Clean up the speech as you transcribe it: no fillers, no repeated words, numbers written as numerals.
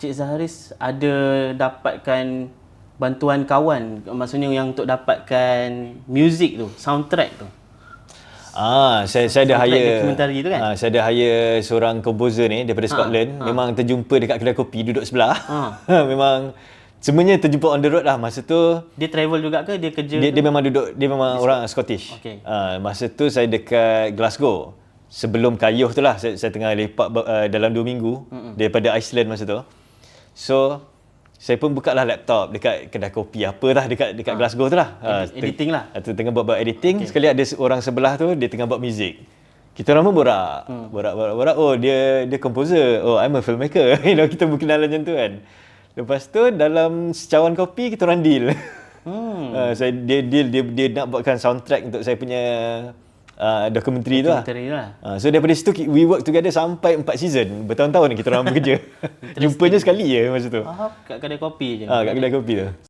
Cik Zaharis ada dapatkan bantuan kawan, maksudnya yang untuk dapatkan muzik tu, soundtrack tu? Saya ada Soundtrack hire dokumentari tu kan? saya ada hire seorang komposer ni daripada Scotland. Memang terjumpa dekat kedai kopi duduk sebelah. Memang semuanya terjumpa on the road lah masa tu. Dia travel juga ke? Dia kerja? Dia memang duduk, dia memang orang Scottish. Okay. Masa tu saya dekat Glasgow. Sebelum kayuh tu lah, saya tengah lepak dalam 2 minggu daripada Iceland masa tu. So saya pun buka lah laptop dekat kedai kopi apa lah dekat Glasgow tu lah. Editing lah. Tengah buat editing. Sekali ada orang sebelah tu dia tengah buat muzik. Kita orang pun borak. Oh dia komposer. Oh I'm a filmmaker. Kita berkenalan macam tu kan. Lepas tu dalam secawan kopi kita orang deal. Dia nak buatkan soundtrack untuk saya punya dokumentari tu lah. So daripada situ we work together sampai 4 season. Bertahun-tahun kita orang bekerja. Jumpanya sekali je masa tu. Kat kedai kopi je. Kat kedai kopi tu.